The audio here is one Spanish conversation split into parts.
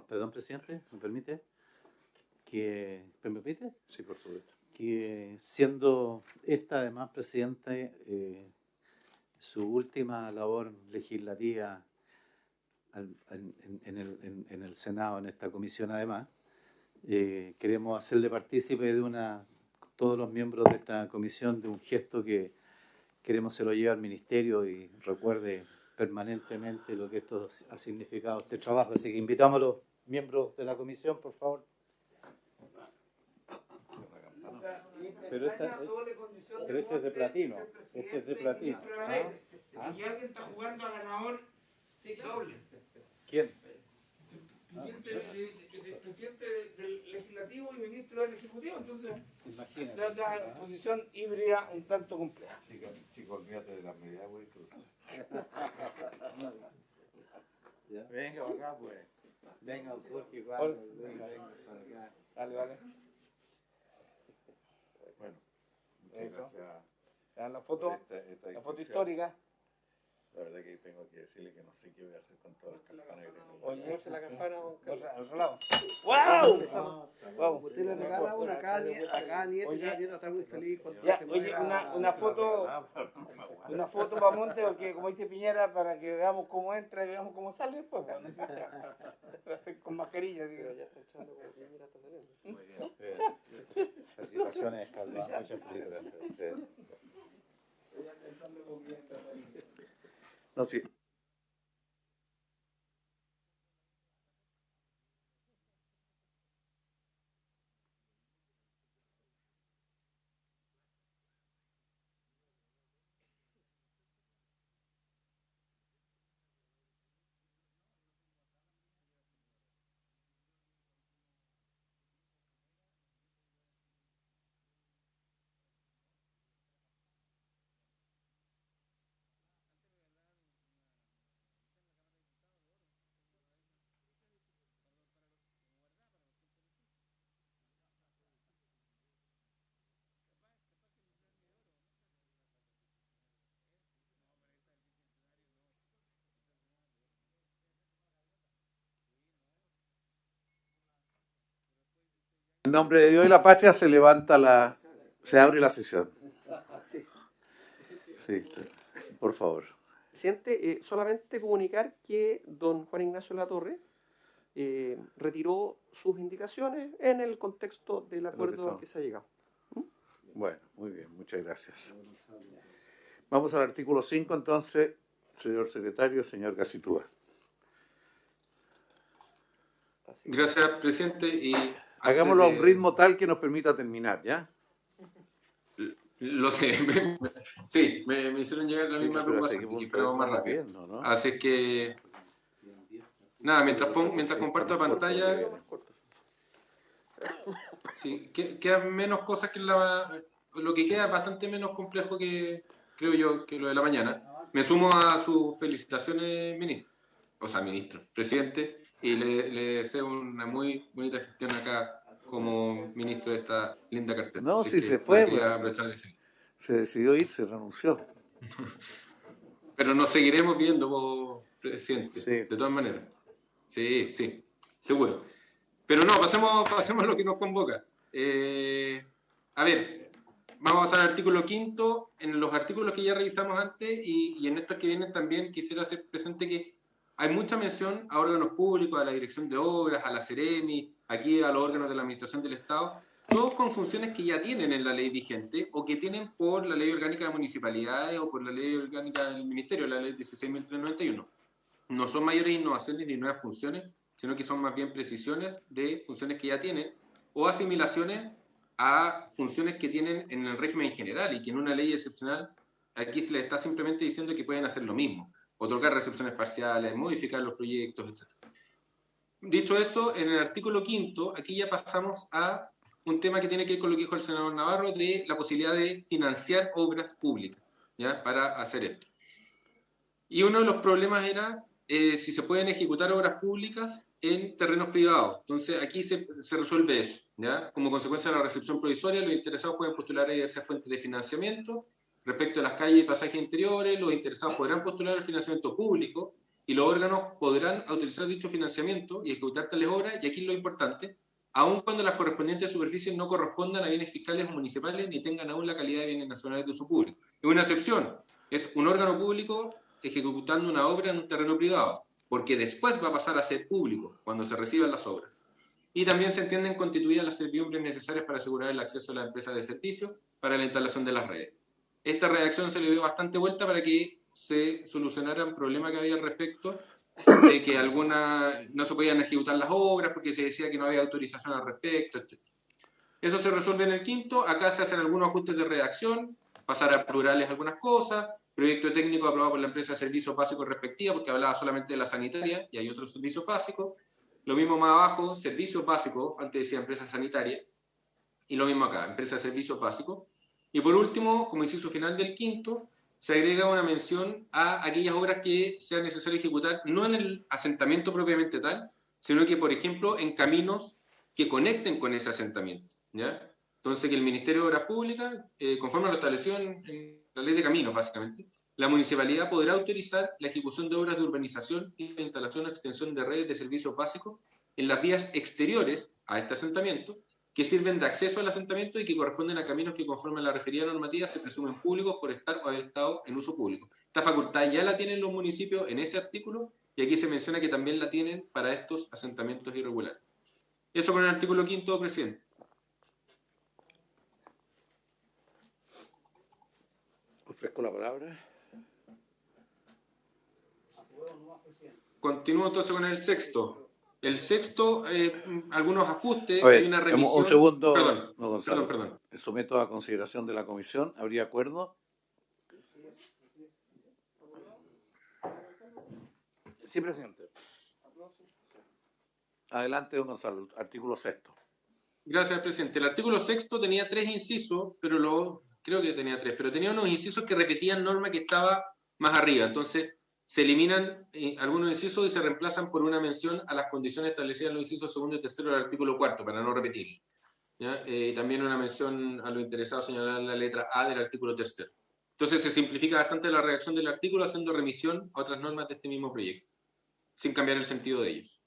Perdón, presidente, ¿me permite? ¿Me permite? Sí, por supuesto. Que siendo esta, además, presidente, su última labor legislativa en el Senado, en esta comisión, además, queremos hacerle partícipe todos los miembros de esta comisión, de un gesto que queremos se lo lleve al ministerio y recuerde permanentemente lo que esto ha significado este trabajo. Así que invitamos a los miembros de la comisión, por favor. Pero este es de platino. Este es de platino. Y alguien está jugando a ganador doble. ¿Quién? Presidente del Legislativo y ministro del Ejecutivo. Entonces, imagínate. La exposición híbrida un tanto compleja. Chicos, olvídate de las medidas, güey. Venga, acá, pues. Venga, Jorge, igual. Venga. Vale. Bueno, muchas gracias. La foto, esta foto histórica. La verdad que tengo que decirle que no sé qué voy a hacer con todas las campanas que tengo. Oye, la campana al otro lado. ¡Wow! Usted le regala una acá, Nieto está muy feliz. Oye, una foto para Monte, porque como dice Piñera, para que veamos cómo entra y veamos cómo sale después. Con mascarilla. Así que... ya está echando con Piñera, está saliendo. Muy bien. Felicitaciones, Calva. Muchas felicitaciones. No, sí. En nombre de Dios y la patria se abre la sesión. Sí, por favor. Presidente, solamente comunicar que don Juan Ignacio Latorre retiró sus indicaciones en el contexto del acuerdo al que se ha llegado. Bueno, muy bien, muchas gracias. Vamos al artículo 5, entonces, señor secretario, señor Gacitúa. Gracias, presidente. Y hagámoslo a un ritmo tal que nos permita terminar, ¿ya? Lo sé. Sí, me hicieron llegar la misma preocupación, que fuéramos más rápido. ¿no? Así es que... Nada, mientras comparto pantalla... Sí, queda menos cosas que lo que queda es bastante menos complejo que, creo yo, que lo de la mañana. Me sumo a sus felicitaciones, ministro, presidente, y le deseo una muy bonita gestión acá como ministro de esta linda cartera. No, así sí se fue. Se decidió ir, se renunció. Pero nos seguiremos viendo, presidente, sí. De todas maneras. Sí, seguro. Pero no, pasemos a lo que nos convoca. A ver, vamos a pasar al artículo 5. En los artículos que ya revisamos antes y en estos que vienen también quisiera hacer presente que hay mucha mención a órganos públicos, a la Dirección de Obras, a la Ceremi, aquí a los órganos de la Administración del Estado, todos con funciones que ya tienen en la ley vigente o que tienen por la Ley Orgánica de Municipalidades o por la Ley Orgánica del Ministerio, la Ley 16.391. No son mayores innovaciones ni nuevas funciones, sino que son más bien precisiones de funciones que ya tienen o asimilaciones a funciones que tienen en el régimen general y que en una ley excepcional aquí se les está simplemente diciendo que pueden hacer lo mismo, otorgar recepciones parciales, modificar los proyectos, etc. Dicho eso, en el artículo 5, aquí ya pasamos a un tema que tiene que ver con lo que dijo el senador Navarro de la posibilidad de financiar obras públicas, ¿ya? Para hacer esto. Y uno de los problemas era si se pueden ejecutar obras públicas en terrenos privados. Entonces, aquí se resuelve eso, ¿ya? Como consecuencia de la recepción provisoria, los interesados pueden postular a diversas fuentes de financiamiento. Respecto a las calles y pasajes interiores, los interesados podrán postular al financiamiento público y los órganos podrán autorizar dicho financiamiento y ejecutar tales obras, y aquí lo importante, aun cuando las correspondientes superficies no correspondan a bienes fiscales o municipales ni tengan aún la calidad de bienes nacionales de uso público. Es una excepción, es un órgano público ejecutando una obra en un terreno privado, porque después va a pasar a ser público cuando se reciban las obras. Y también se entienden constituidas las servidumbres necesarias para asegurar el acceso a la empresa de servicio para la instalación de las redes. Esta redacción se le dio bastante vuelta para que se solucionaran problemas que había al respecto de que no se podían ejecutar las obras porque se decía que no había autorización al respecto, etc. Eso se resuelve en el quinto. Acá se hacen algunos ajustes de redacción, pasar a plurales algunas cosas, proyecto técnico aprobado por la empresa de servicios básicos respectiva, porque hablaba solamente de la sanitaria y hay otros servicios básicos. Lo mismo más abajo, servicios básicos, antes decía empresa sanitaria, y lo mismo acá, empresa de servicios básicos. Y por último, como inciso final del quinto, se agrega una mención a aquellas obras que sea necesario ejecutar, no en el asentamiento propiamente tal, sino que, por ejemplo, en caminos que conecten con ese asentamiento, ¿ya? Entonces, que el Ministerio de Obras Públicas, conforme a lo establecido en la Ley de Caminos, básicamente, la municipalidad podrá autorizar la ejecución de obras de urbanización y la instalación o extensión de redes de servicios básicos en las vías exteriores a este asentamiento, que sirven de acceso al asentamiento y que corresponden a caminos que conforme a la referida normativa se presumen públicos por estar o haber estado en uso público. Esta facultad ya la tienen los municipios en ese artículo, y aquí se menciona que también la tienen para estos asentamientos irregulares. Eso con el artículo quinto, presidente. Ofrezco la palabra. Continúo entonces con el sexto. El sexto, algunos ajustes, A ver, hay una revisión. un segundo, Perdón, no, Gonzalo. perdón. Someto a consideración de la comisión. ¿Habría acuerdo? Sí, presidente. Adelante, don Gonzalo. Artículo sexto. Gracias, presidente. El artículo sexto tenía 3 incisos, creo que tenía 3, pero tenía unos incisos que repetían norma que estaba más arriba. Entonces, se eliminan algunos incisos y se reemplazan por una mención a las condiciones establecidas en los incisos segundo y tercero del artículo cuarto, para no repetirlo. También una mención a lo interesado señalar la letra A del artículo tercero. Entonces, se simplifica bastante la redacción del artículo haciendo remisión a otras normas de este mismo proyecto, sin cambiar el sentido de ellos.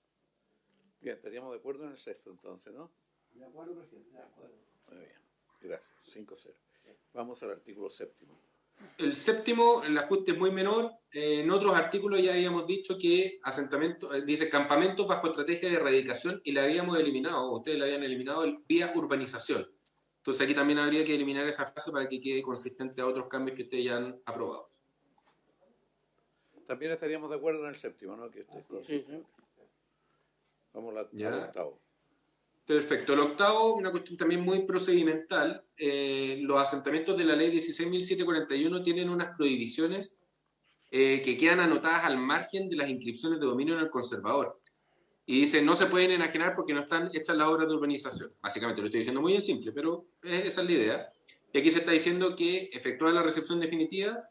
Bien, estaríamos de acuerdo en el sexto entonces, ¿no? De acuerdo, presidente, de acuerdo. Muy bien, gracias. 5-0. Vamos al artículo séptimo. El séptimo, el ajuste es muy menor. En otros artículos ya habíamos dicho que dice campamentos bajo estrategia de erradicación y la habíamos eliminado, ustedes la habían eliminado vía urbanización. Entonces aquí también habría que eliminar esa frase para que quede consistente a otros cambios que ustedes ya han aprobado. También estaríamos de acuerdo en el séptimo, ¿no? Que Sí, sí. Vamos al octavo. Perfecto. El octavo, una cuestión también muy procedimental. Los asentamientos de la ley 16.741 tienen unas prohibiciones que quedan anotadas al margen de las inscripciones de dominio en el conservador. Y dice, no se pueden enajenar porque no están hechas las obras de urbanización. Básicamente, lo estoy diciendo muy en simple, pero esa es la idea. Y aquí se está diciendo que, efectuada la recepción definitiva,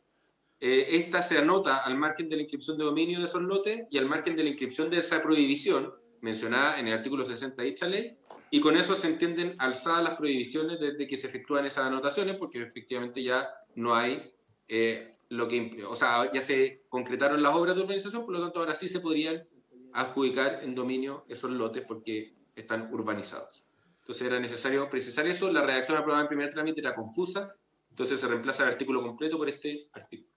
esta se anota al margen de la inscripción de dominio de esos lotes y al margen de la inscripción de esa prohibición mencionada en el artículo 60 de dicha ley, y con eso se entienden alzadas las prohibiciones desde que se efectúan esas anotaciones, porque efectivamente ya no hay ya se concretaron las obras de urbanización, por lo tanto ahora sí se podrían adjudicar en dominio esos lotes porque están urbanizados. Entonces era necesario precisar eso. La redacción aprobada en primer trámite era confusa, entonces se reemplaza el artículo completo por este artículo.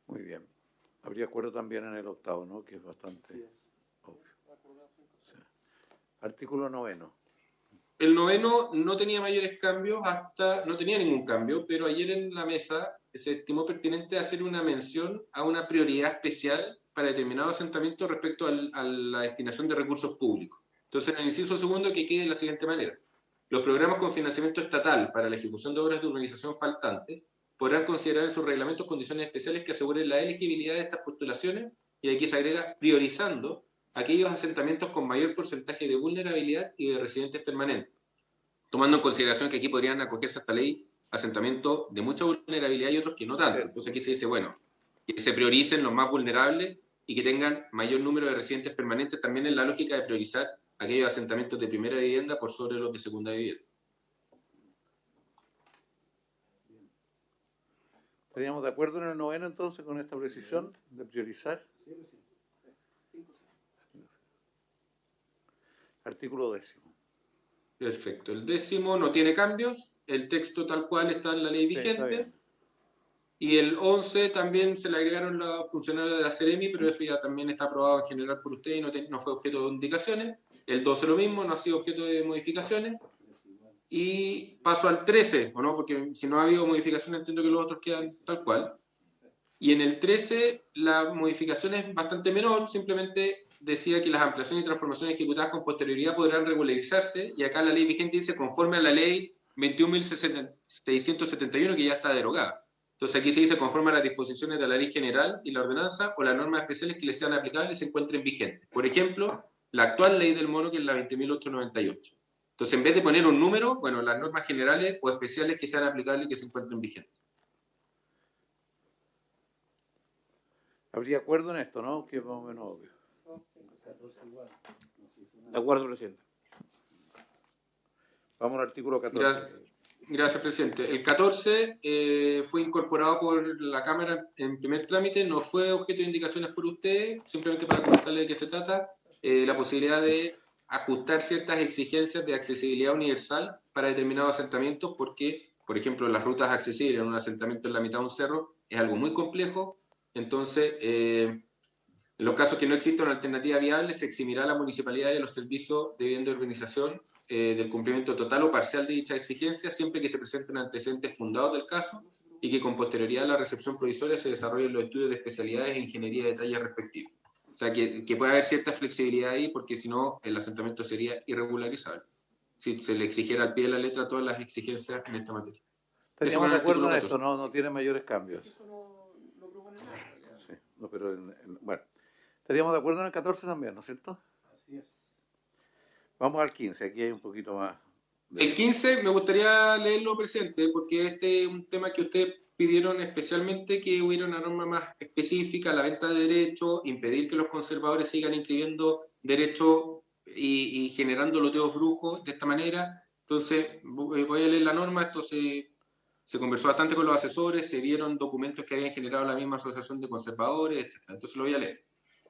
Muy bien. Habría acuerdo también en el octavo, ¿no? Que es bastante obvio. Sí. Artículo noveno. El noveno no tenía mayores cambios, no tenía ningún cambio, pero ayer en la mesa se estimó pertinente hacer una mención a una prioridad especial para determinados asentamientos respecto a la destinación de recursos públicos. Entonces, en el inciso segundo que quede de la siguiente manera. Los programas con financiamiento estatal para la ejecución de obras de urbanización faltantes podrán considerar en sus reglamentos condiciones especiales que aseguren la elegibilidad de estas postulaciones, y aquí se agrega priorizando aquellos asentamientos con mayor porcentaje de vulnerabilidad y de residentes permanentes, tomando en consideración que aquí podrían acogerse a esta ley asentamientos de mucha vulnerabilidad y otros que no tanto. Entonces aquí se dice, bueno, que se prioricen los más vulnerables y que tengan mayor número de residentes permanentes, también en la lógica de priorizar aquellos asentamientos de primera vivienda por sobre los de segunda vivienda. ¿Estaríamos de acuerdo en el noveno entonces con esta precisión de priorizar? Artículo 10. Perfecto. El 10º no tiene cambios. El texto tal cual está en la ley Sí, está vigente. bien. Y el 11 también se le agregaron los funcionarios de la Seremi, pero eso ya también está aprobado en general por usted y no fue objeto de indicaciones. El 12 lo mismo, no ha sido objeto de modificaciones. Y paso al 13, ¿o no? Porque si no ha habido modificaciones, entiendo que los otros quedan tal cual. Y en el 13 la modificación es bastante menor, simplemente decía que las ampliaciones y transformaciones ejecutadas con posterioridad podrán regularizarse, y acá la ley vigente dice conforme a la ley 21.671, que ya está derogada. Entonces aquí se dice conforme a las disposiciones de la ley general y la ordenanza o las normas especiales que les sean aplicables y se encuentren vigentes. Por ejemplo, la actual ley del mono, que es la 20.898. Entonces, en vez de poner un número, bueno, las normas generales o especiales que sean aplicables y que se encuentren vigentes. Habría acuerdo en esto, ¿no? Que es más o menos obvio. De acuerdo, presidente. Vamos al artículo 14. Gracias, presidente. El 14 fue incorporado por la Cámara en primer trámite, no fue objeto de indicaciones por usted, simplemente para comentarle de qué se trata, la posibilidad de ajustar ciertas exigencias de accesibilidad universal para determinados asentamientos, porque, por ejemplo, las rutas accesibles en un asentamiento en la mitad de un cerro es algo muy complejo. Entonces, en los casos que no exista una alternativa viable, se eximirá a la municipalidad de los servicios de vivienda y urbanización del cumplimiento total o parcial de dicha exigencia, siempre que se presenten antecedentes fundados del caso y que con posterioridad a la recepción provisoria se desarrollen los estudios de especialidades e ingeniería de detalle respectivos. O sea, que puede haber cierta flexibilidad ahí, porque si no, el asentamiento sería irregularizable si se le exigiera al pie de la letra todas las exigencias en esta materia. Estaríamos de acuerdo en artículo esto, no tiene mayores cambios. Eso no propone nada. Sí, no, pero bueno, estaríamos de acuerdo en el 14 también, ¿no es cierto? Así es. Vamos al 15, aquí hay un poquito más. El 15 me gustaría leerlo, presidente, porque este es un tema que ustedes pidieron especialmente, que hubiera una norma más específica, la venta de derechos, impedir que los conservadores sigan inscribiendo derechos y generando loteos brujos de esta manera. Entonces, voy a leer la norma. Esto se conversó bastante con los asesores, se vieron documentos que habían generado la misma asociación de conservadores, etc. Entonces lo voy a leer.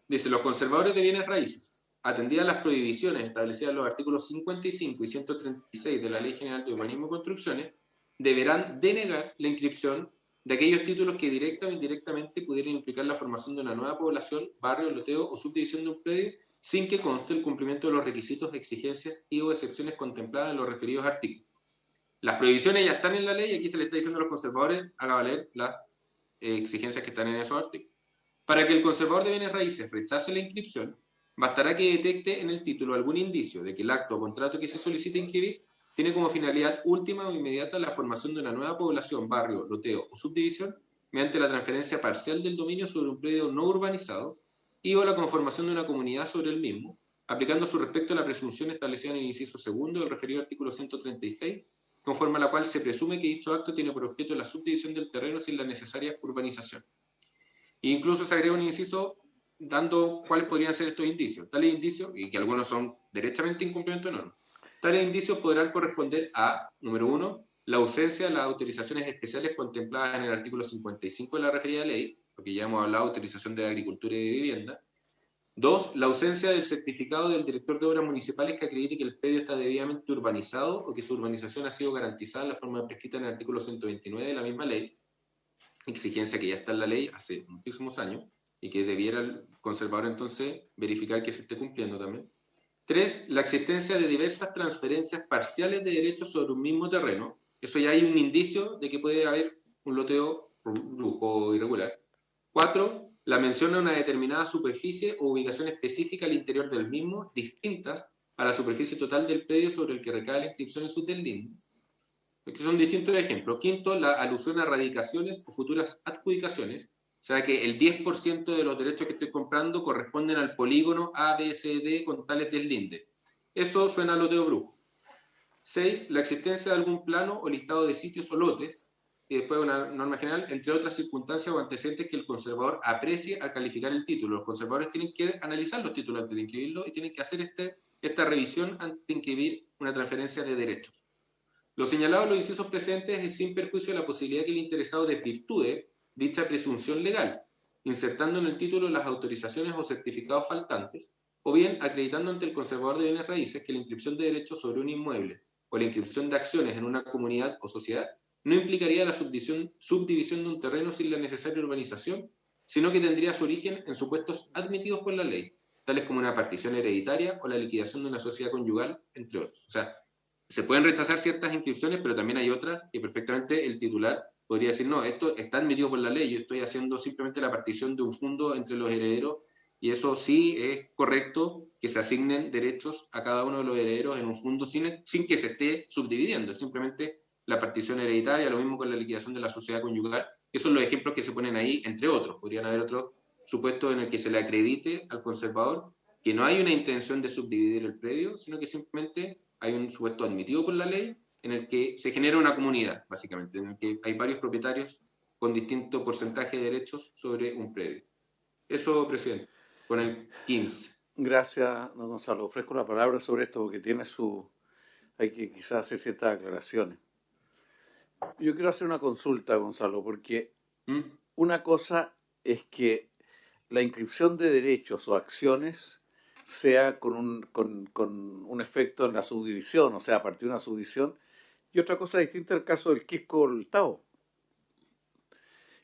Dice: los conservadores de bienes raíces, atendidas las prohibiciones establecidas en los artículos 55 y 136 de la Ley General de Urbanismo y Construcciones, deberán denegar la inscripción de aquellos títulos que directa o indirectamente pudieran implicar la formación de una nueva población, barrio, loteo o subdivisión de un predio, sin que conste el cumplimiento de los requisitos, exigencias y o excepciones contempladas en los referidos artículos. Las prohibiciones ya están en la ley y aquí se le está diciendo a los conservadores haga valer las exigencias que están en esos artículos. Para que el conservador de bienes raíces rechace la inscripción, bastará que detecte en el título algún indicio de que el acto o contrato que se solicita inscribir tiene como finalidad última o inmediata la formación de una nueva población, barrio, loteo o subdivisión mediante la transferencia parcial del dominio sobre un predio no urbanizado y o la conformación de una comunidad sobre el mismo, aplicando su respecto a la presunción establecida en el inciso segundo del referido artículo 136, conforme a la cual se presume que dicho acto tiene por objeto la subdivisión del terreno sin la necesaria urbanización. E incluso se agrega un inciso dando cuáles podrían ser estos indicios. Tales indicios, y que algunos son derechamente incumplimiento de normas, tales indicios podrán corresponder a, número 1, la ausencia de las autorizaciones especiales contempladas en el artículo 55 de la referida ley, porque ya hemos hablado de autorización de agricultura y de vivienda. 2, la ausencia del certificado del director de obras municipales que acredite que el predio está debidamente urbanizado o que su urbanización ha sido garantizada en la forma prescrita en el artículo 129 de la misma ley, exigencia que ya está en la ley hace muchísimos años y que debiera el conservador entonces verificar que se esté cumpliendo también. 3, la existencia de diversas transferencias parciales de derechos sobre un mismo terreno. Eso ya hay un indicio de que puede haber un loteo brujo irregular. 4, la mención a una determinada superficie o ubicación específica al interior del mismo, distintas a la superficie total del predio sobre el que recae la inscripción en sus deslindes. Que son distintos ejemplos. 5, la alusión a radicaciones o futuras adjudicaciones, o sea que el 10% de los derechos que estoy comprando corresponden al polígono A, B, C, D con tales deslindes. Eso suena a loteo brujo. 6, la existencia de algún plano o listado de sitios o lotes, y después una norma general, entre otras circunstancias o antecedentes que el conservador aprecie al calificar el título. Los conservadores tienen que analizar los títulos antes de inscribirlos y tienen que hacer esta revisión antes de inscribir una transferencia de derechos. Lo señalado en los incisos presentes es sin perjuicio de la posibilidad que el interesado desvirtúe dicha presunción legal, insertando en el título las autorizaciones o certificados faltantes, o bien acreditando ante el conservador de bienes raíces que la inscripción de derechos sobre un inmueble o la inscripción de acciones en una comunidad o sociedad no implicaría la subdivisión de un terreno sin la necesaria urbanización, sino que tendría su origen en supuestos admitidos por la ley, tales como una partición hereditaria o la liquidación de una sociedad conyugal, entre otros. O sea, se pueden rechazar ciertas inscripciones, pero también hay otras que perfectamente el titular podría decir, no, esto está admitido por la ley, yo estoy haciendo simplemente la partición de un fondo entre los herederos, y eso sí es correcto que se asignen derechos a cada uno de los herederos en un fondo sin que se esté subdividiendo, simplemente la partición hereditaria, lo mismo con la liquidación de la sociedad conyugal. Esos son los ejemplos que se ponen ahí, entre otros. Podrían haber otros supuestos en el que se le acredite al conservador que no hay una intención de subdividir el predio, sino que simplemente hay un supuesto admitido por la ley en el que se genera una comunidad, básicamente, en el que hay varios propietarios con distinto porcentaje de derechos sobre un predio. Eso, presidente, con el 15. Gracias, don Gonzalo. Ofrezco la palabra sobre esto porque hay que quizás hacer ciertas aclaraciones. Yo quiero hacer una consulta, Gonzalo, porque una cosa es que la inscripción de derechos o acciones sea con un efecto en la subdivisión, o sea, a partir de una subdivisión, y otra cosa distinta es el caso del Quisco o el Tao.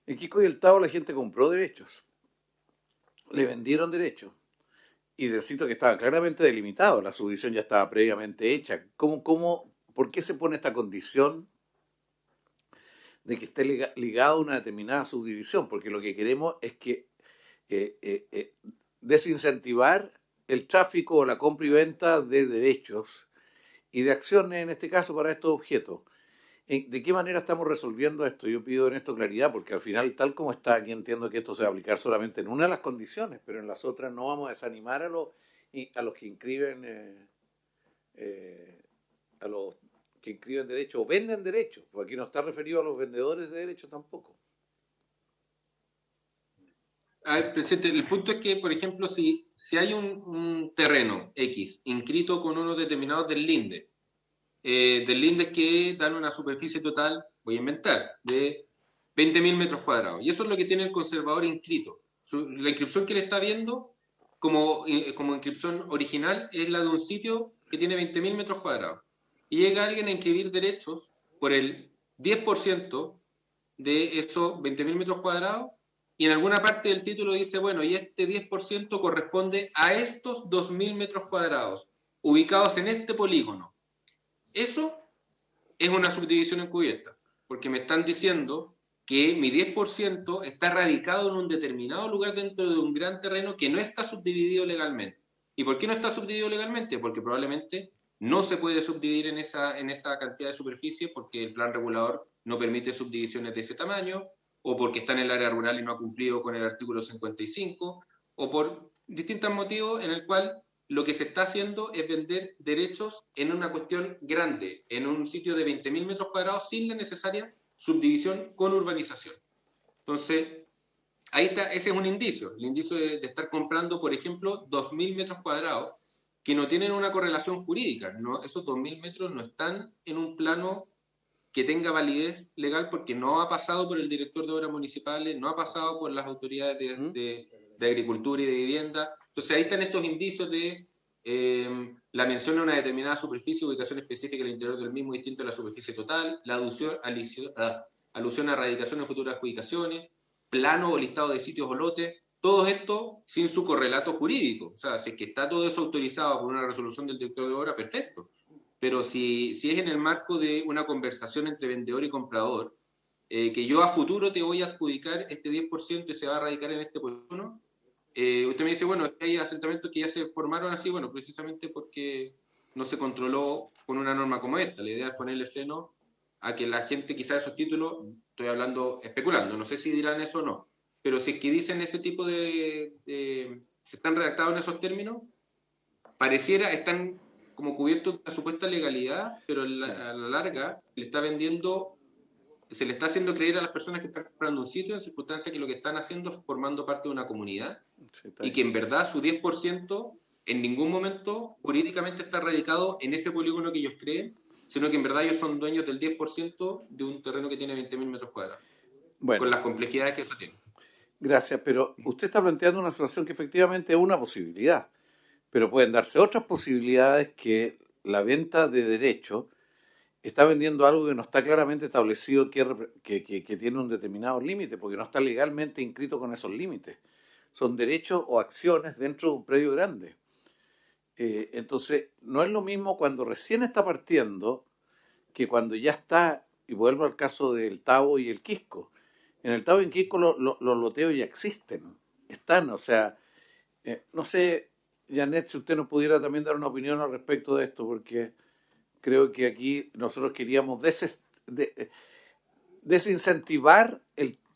En Quisco y el Tao la gente compró derechos, le vendieron derechos, y necesito que estaba claramente delimitado, la subdivisión ya estaba previamente hecha. ¿Por qué se pone esta condición de que esté ligado a una determinada subdivisión? Porque lo que queremos es que desincentivar el tráfico o la compra y venta de derechos y de acciones, en este caso, para estos objetos. ¿De qué manera estamos resolviendo esto? Yo pido en esto claridad, porque al final, tal como está aquí, entiendo que esto se va a aplicar solamente en una de las condiciones, pero en las otras no vamos a desanimar a los que inscriben derechos o venden derechos, porque aquí no está referido a los vendedores de derechos tampoco. A ver, presidente, el punto es que, por ejemplo, si hay un terreno X inscrito con unos determinados del Linde que dan una superficie total, voy a inventar, de 20.000 metros cuadrados. Y eso es lo que tiene el conservador inscrito. La inscripción que le está viendo como inscripción original es la de un sitio que tiene 20.000 metros cuadrados. Y llega alguien a inscribir derechos por el 10% de esos 20.000 metros cuadrados, y en alguna parte del título dice, bueno, y este 10% corresponde a estos 2.000 metros cuadrados, ubicados en este polígono. Eso es una subdivisión encubierta, porque me están diciendo que mi 10% está radicado en un determinado lugar dentro de un gran terreno que no está subdividido legalmente. ¿Y por qué no está subdividido legalmente? Porque probablemente no se puede subdividir en esa cantidad de superficie porque el plan regulador no permite subdivisiones de ese tamaño, o porque está en el área rural y no ha cumplido con el artículo 55, o por distintos motivos en el cual lo que se está haciendo es vender derechos en una cuestión grande, en un sitio de 20.000 metros cuadrados sin la necesaria subdivisión con urbanización. Entonces, ahí está, ese es un indicio, el indicio de estar comprando, por ejemplo, 2.000 metros cuadrados que no tienen una correlación jurídica, ¿no? Esos 2.000 metros no están en un plano que tenga validez legal porque no ha pasado por el director de obras municipales, no ha pasado por las autoridades de agricultura y de vivienda. Entonces ahí están estos indicios de la mención a una determinada superficie, ubicación específica al interior del mismo distinto a la superficie total, la alusión a erradicación de futuras adjudicaciones, plano o listado de sitios o lotes, todo esto sin su correlato jurídico. O sea, si es que está todo eso autorizado por una resolución del director de obra, perfecto. Pero si es en el marco de una conversación entre vendedor y comprador, que yo a futuro te voy a adjudicar este 10% y se va a radicar en este polígono, usted me dice, bueno, hay asentamientos que ya se formaron así, bueno, precisamente porque no se controló con una norma como esta. La idea es ponerle freno a que la gente, quizás esos títulos, estoy hablando, especulando, no sé si dirán eso o no, pero si es que dicen ese tipo se están redactados en esos términos, pareciera, están como cubiertos de la supuesta legalidad, pero a la larga se le está haciendo creer a las personas que están comprando un sitio en circunstancias que lo que están haciendo es formando parte de una comunidad, y que en verdad su 10% en ningún momento jurídicamente está radicado en ese polígono que ellos creen, sino que en verdad ellos son dueños del 10% de un terreno que tiene 20.000 metros cuadrados. Bueno, con las complejidades que eso tiene. gracias, pero usted está planteando una situación que efectivamente es una posibilidad, pero pueden darse otras posibilidades que la venta de derechos está vendiendo algo que no está claramente establecido que tiene un determinado límite, porque no está legalmente inscrito con esos límites. Son derechos o acciones dentro de un predio grande. Entonces, no es lo mismo cuando recién está partiendo que cuando ya está, y vuelvo al caso del Tabo y el Quisco. En el Tabo y el Quisco los loteos ya existen, están, o sea, no sé, Janet, si usted nos pudiera también dar una opinión al respecto de esto, porque creo que aquí nosotros queríamos desincentivar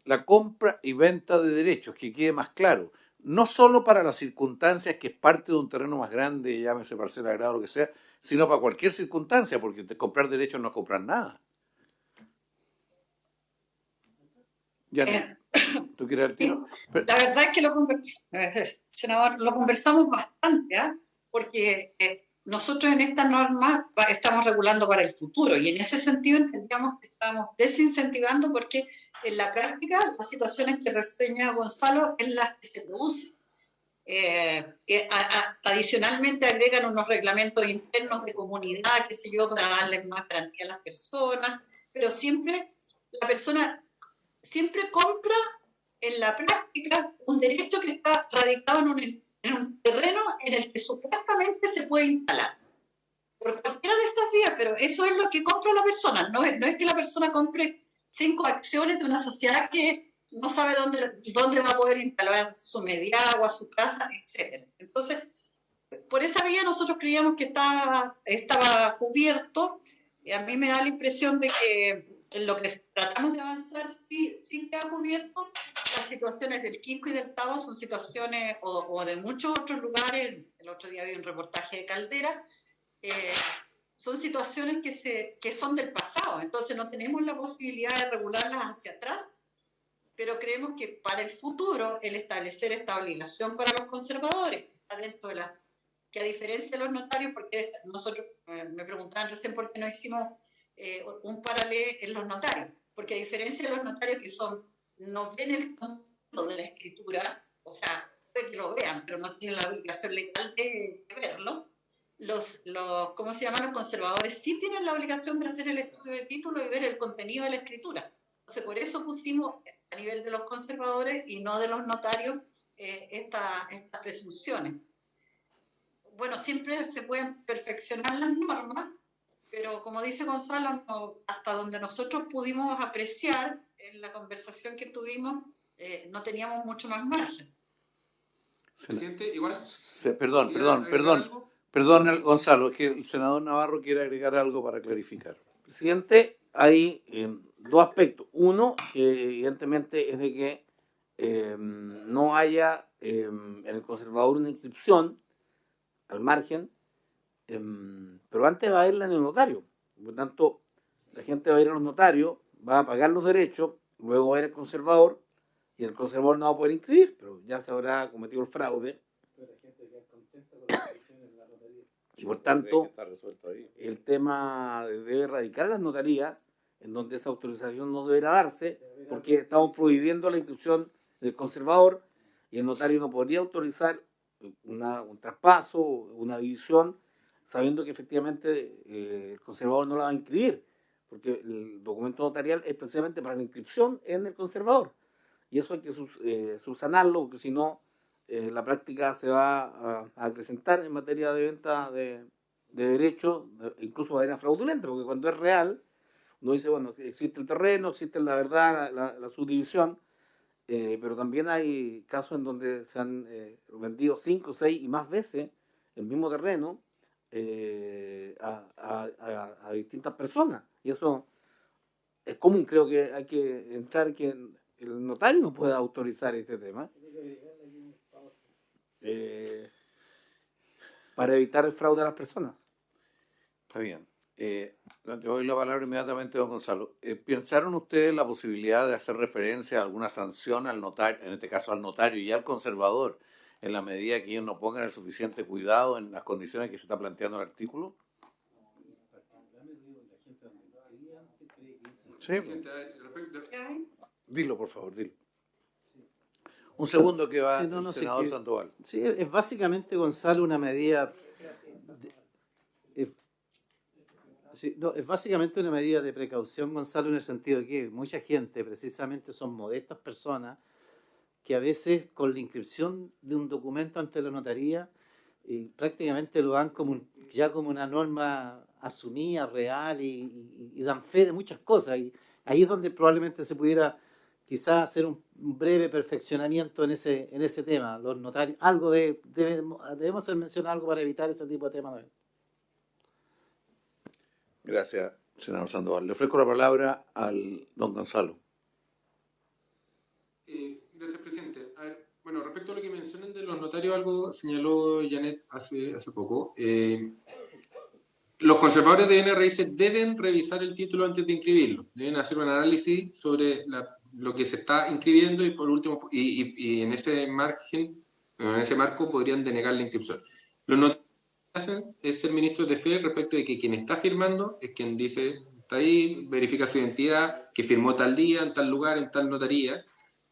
la compra y venta de derechos, que quede más claro. No solo para las circunstancias que es parte de un terreno más grande, llámese parcela agrada o lo que sea, sino para cualquier circunstancia, porque comprar derechos no es comprar nada. Janet, ¿tú quieres el tiro? La verdad es que senador, lo conversamos bastante, ¿eh? Porque nosotros en esta norma estamos regulando para el futuro y en ese sentido entendíamos que estamos desincentivando porque en la práctica las situaciones que reseña Gonzalo es las que se producen. Adicionalmente agregan unos reglamentos internos de comunidad, qué sé yo, para darles más garantía a las personas, pero siempre la persona siempre compra en la práctica un derecho que está radicado en un terreno en el que supuestamente se puede instalar por cualquiera de estas vías, pero eso es lo que compra la persona, no es que la persona compre 5 acciones de una sociedad que no sabe dónde va a poder instalar su mediagua, su casa, etc. Entonces, por esa vía nosotros creíamos que estaba cubierto, y a mí me da la impresión de que en lo que tratamos de avanzar sí queda cubierto. Las situaciones del Quisco y del Tabo son situaciones, o de muchos otros lugares, el otro día vi un reportaje de Caldera, son situaciones que son del pasado, entonces no tenemos la posibilidad de regularlas hacia atrás, pero creemos que para el futuro el establecer esta obligación para los conservadores está dentro de la que, a diferencia de los notarios, porque nosotros me preguntaban recién por qué no hicimos un paralelo en los notarios, porque a diferencia de los notarios no ven el conjunto de la escritura, o sea, puede que lo vean, pero no tienen la obligación legal de verlo. ¿Cómo se llaman? Los conservadores sí tienen la obligación de hacer el estudio de título y ver el contenido de la escritura. Entonces, por eso pusimos a nivel de los conservadores y no de los notarios estas presunciones. Bueno, siempre se pueden perfeccionar las normas, pero como dice Gonzalo, hasta donde nosotros pudimos apreciar en la conversación que tuvimos, no teníamos mucho más margen. Presidente, igual. Perdón, Gonzalo, es que el senador Navarro quiere agregar algo para clarificar. Presidente, hay dos aspectos. Uno, que evidentemente es de que no haya en el conservador una inscripción al margen, pero antes va a irla en el notario. Por lo tanto, la gente va a ir a los notarios, va a pagar los derechos, luego va a ir al conservador y el conservador no va a poder inscribir, pero ya se habrá cometido el fraude. Y por tanto, el tema debe radicar en las notarías, en donde esa autorización no deberá darse, porque estamos prohibiendo la inscripción del conservador y el notario no podría autorizar un traspaso, una división, sabiendo que efectivamente el conservador no la va a inscribir, porque el documento notarial es precisamente para la inscripción en el conservador. Y eso hay que subsanarlo, porque si no, la práctica se va a acrecentar en materia de venta de derechos, incluso va a ir a fraudulenta, porque cuando es real, uno dice, bueno, existe el terreno, existe la verdad, la subdivisión, pero también hay casos en donde se han vendido 5, 6 y más veces el mismo terreno a distintas personas. Y eso es común, creo que hay que entrar que el notario no pueda autorizar este tema para evitar el fraude a las personas. Está bien. Te doy la palabra inmediatamente, don Gonzalo. ¿Pensaron ustedes la posibilidad de hacer referencia a alguna sanción al notario, en este caso al notario y al conservador, en la medida que ellos no pongan el suficiente cuidado en las condiciones que se está planteando el artículo? Sí. Dilo, por favor, dilo. Un segundo que va Sí, no, el sí, senador que- Sandoval. Sí, es básicamente, Gonzalo, una medida. Sí, no, es básicamente una medida de precaución, Gonzalo, en el sentido de que mucha gente, precisamente, son modestas personas que a veces con la inscripción de un documento ante la notaría prácticamente lo dan como ya como una norma asumida, real y dan fe de muchas cosas. Y ahí es donde probablemente se pudiera quizás hacer un breve perfeccionamiento en ese tema. Los notarios, debemos hacer mención a algo para evitar ese tipo de temas. Gracias, senador Sandoval. Le ofrezco la palabra al don Gonzalo. Gracias, presidente. A ver, bueno, respecto a lo que mencionan de los notarios, algo señaló Janet hace poco. Los conservadores de bienes raíces deben revisar el título antes de inscribirlo. Deben hacer un análisis sobre lo que se está inscribiendo y por último, y en ese margen, en ese marco podrían denegar la inscripción. Los notarios hacen es ser ministros de fe respecto de que quien está firmando es quien dice, está ahí, verifica su identidad, que firmó tal día, en tal lugar, en tal notaría.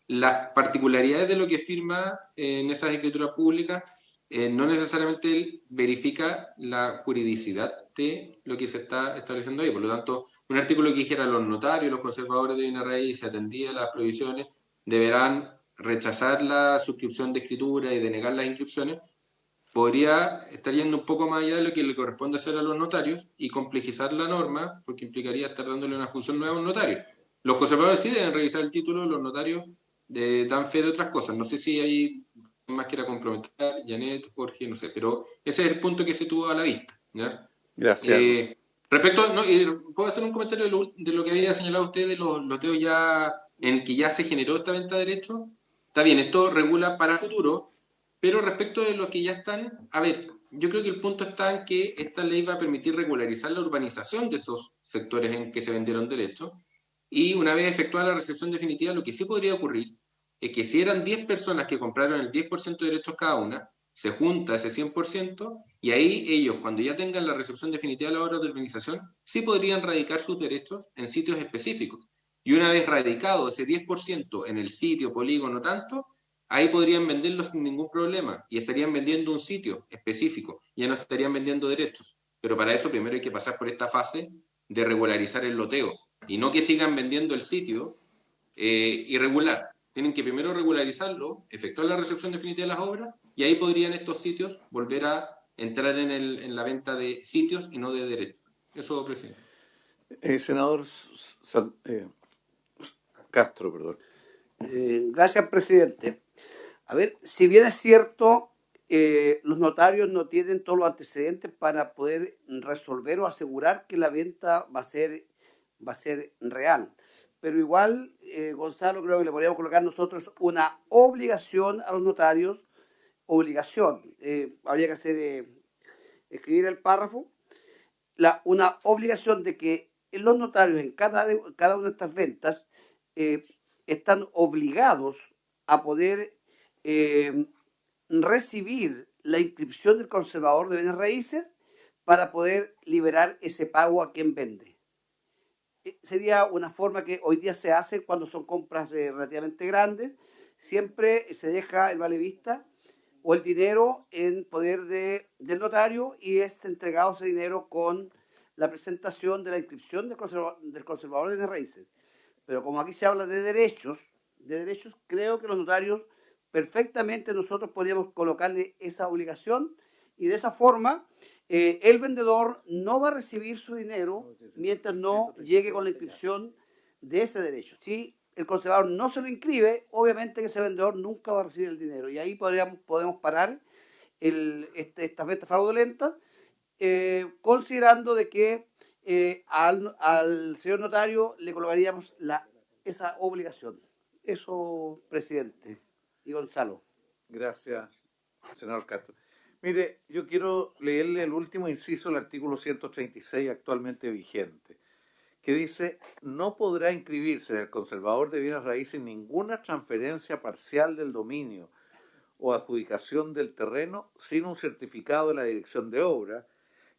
Las particularidades de lo que firma en esas escrituras públicas no necesariamente verifica la juridicidad de lo que se está estableciendo ahí. Por lo tanto, un artículo que dijera los notarios, los conservadores de bienes raíces, se atendía a las prohibiciones, deberán rechazar la suscripción de escritura y denegar las inscripciones, podría estar yendo un poco más allá de lo que le corresponde hacer a los notarios y complejizar la norma, porque implicaría estar dándole una función nueva a un notario. Los conservadores sí deben revisar el título, los notarios dan fe de otras cosas. No sé si hay más que era complementar, Janet, Jorge, no sé, pero ese es el punto que se tuvo a la vista. ¿Ya? Gracias. Respecto, no, puedo hacer un comentario de lo que había señalado usted de los loteos ya en que ya se generó esta venta de derechos. Está bien, esto regula para el futuro, pero respecto de los que ya están, a ver, yo creo que el punto está en que esta ley va a permitir regularizar la urbanización de esos sectores en que se vendieron derechos y una vez efectuada la recepción definitiva, lo que sí podría ocurrir es que si eran 10 personas que compraron el 10% de derechos cada una, se junta ese 100% y ahí ellos, cuando ya tengan la recepción definitiva a la hora de urbanización, sí podrían radicar sus derechos en sitios específicos. Y una vez radicado ese 10% en el sitio, polígono, tanto, ahí podrían venderlo sin ningún problema y estarían vendiendo un sitio específico, ya no estarían vendiendo derechos. Pero para eso primero hay que pasar por esta fase de regularizar el loteo y no que sigan vendiendo el sitio irregular. Tienen que primero regularizarlo, efectuar la recepción definitiva de las obras y ahí podrían estos sitios volver a entrar en la venta de sitios y no de derechos. Eso, presidente. Senador Castro, perdón. Gracias, presidente. A ver, si bien es cierto, los notarios no tienen todos los antecedentes para poder resolver o asegurar que la venta va a ser real. Pero igual, Gonzalo, creo que le podríamos colocar nosotros una obligación a los notarios, obligación. Habría que hacer, escribir el párrafo, una obligación de que los notarios en cada una de estas ventas están obligados a poder recibir la inscripción del conservador de bienes raíces para poder liberar ese pago a quien vende. Sería una forma que hoy día se hace cuando son compras relativamente grandes. Siempre se deja el valevista o el dinero en poder del notario y es entregado ese dinero con la presentación de la inscripción del conservador de bienes raíces. Pero como aquí se habla de derechos, creo que los notarios perfectamente nosotros podríamos colocarle esa obligación y de esa forma el vendedor no va a recibir su dinero mientras no llegue con la inscripción de ese derecho. Si el conservador no se lo inscribe, obviamente que ese vendedor nunca va a recibir el dinero y ahí podemos parar estas ventas fraudulentas, considerando de que al señor notario le colocaríamos esa obligación. Eso, presidente y Gonzalo. Gracias, senador Castro. Mire, yo quiero leerle el último inciso del artículo 136 actualmente vigente, que dice: no podrá inscribirse en el conservador de bienes raíces ninguna transferencia parcial del dominio o adjudicación del terreno sin un certificado de la dirección de obra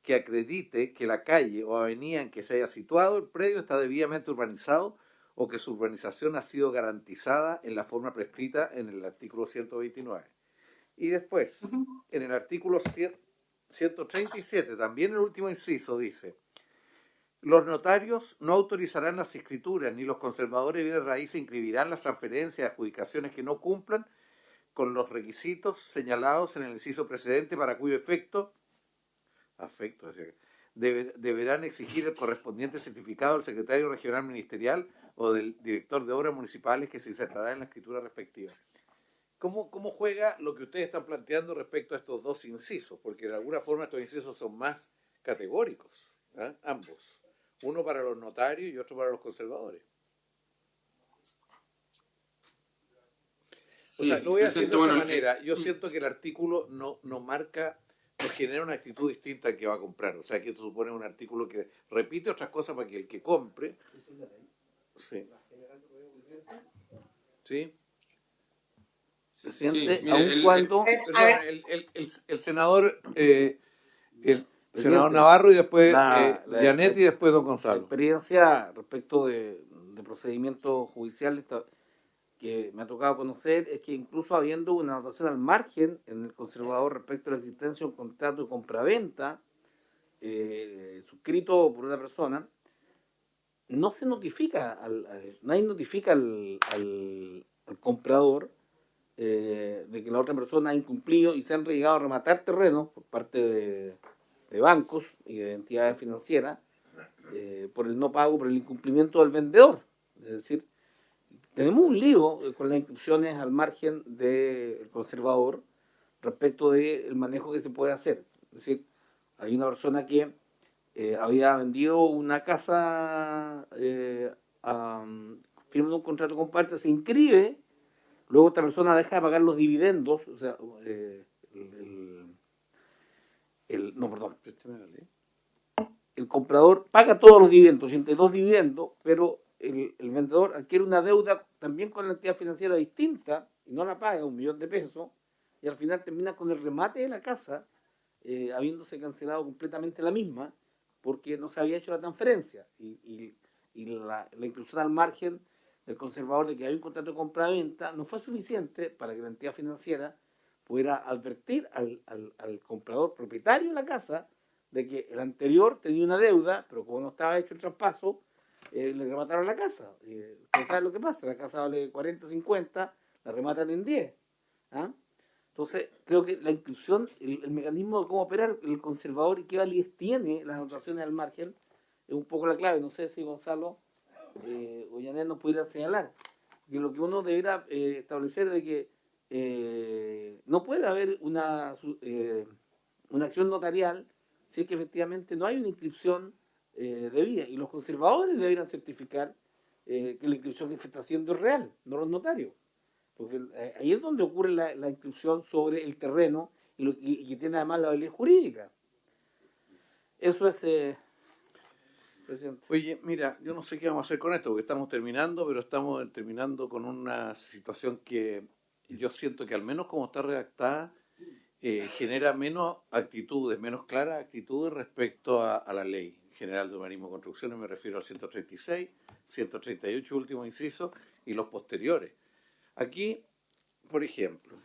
que acredite que la calle o avenida en que se haya situado el predio está debidamente urbanizado o que su urbanización ha sido garantizada en la forma prescrita en el artículo 129. Y después, en el artículo 137, también el último inciso dice: los notarios no autorizarán las escrituras, ni los conservadores de bienes raíces inscribirán las transferencias y adjudicaciones que no cumplan con los requisitos señalados en el inciso precedente, para cuyo deberán exigir el correspondiente certificado del secretario regional ministerial o del director de obras municipales, que se insertará en la escritura respectiva. ¿Cómo juega lo que ustedes están planteando respecto a estos dos incisos? Porque de alguna forma estos incisos son más categóricos, ¿eh? Ambos. Uno para los notarios y otro para los conservadores. O sea, lo voy a decir de otra manera. Yo siento que el artículo no marca, no genera una actitud distinta al que va a comprar. O sea, que esto supone un artículo que repite otras cosas para que el que compre... Sí. ¿Sí? Presidente, Sí, aun cuando... El senador... el senador Navarro y después Janet y después don Gonzalo. La experiencia respecto de procedimientos judiciales que me ha tocado conocer es que incluso habiendo una anotación al margen en el conservador respecto a la existencia de un contrato de compraventa suscrito por una persona, no se notifica, nadie notifica al comprador de que la otra persona ha incumplido, y se han llegado a rematar terrenos por parte de bancos y de entidades financieras por el no pago, por el incumplimiento del vendedor. Es decir, tenemos un lío con las inscripciones al margen del conservador respecto del manejo que se puede hacer. Es decir, hay una persona que había vendido una casa, firma un contrato con parte, se inscribe, luego esta persona deja de pagar los dividendos, o sea, el comprador paga todos los dividendos, 82 dividendos, pero el vendedor adquiere una deuda también con la entidad financiera distinta y no la paga, 1 millón de pesos, y al final termina con el remate de la casa, habiéndose cancelado completamente la misma, porque no se había hecho la transferencia, y la inclusión al margen del conservador de que hay un contrato de compra-venta no fue suficiente para que la entidad financiera pudiera advertir al comprador propietario de la casa de que el anterior tenía una deuda, pero como no estaba hecho el traspaso, le remataron la casa. ¿Usted sabe lo que pasa? La casa vale 40, 50, la rematan en 10. ¿Ah? Entonces, creo que la inscripción, el mecanismo de cómo operar el conservador y qué validez tiene las anotaciones al margen, es un poco la clave. No sé si Gonzalo o Janet nos pudieran señalar. Que lo que uno deberá establecer de que no puede haber una acción notarial si es que efectivamente no hay una inscripción debida. Y los conservadores deberían certificar que la inscripción que está haciendo es real, no los notarios. Porque ahí es donde ocurre la inscripción sobre el terreno y que tiene además la validez jurídica. Eso es, presidente. Oye, mira, yo no sé qué vamos a hacer con esto, porque estamos terminando, pero estamos terminando con una situación que yo siento que al menos como está redactada, genera menos actitudes, menos claras actitudes respecto a la ley general de urbanismo y construcciones. Me refiero al 136, 138, último inciso, y los posteriores. Aquí, por ejemplo,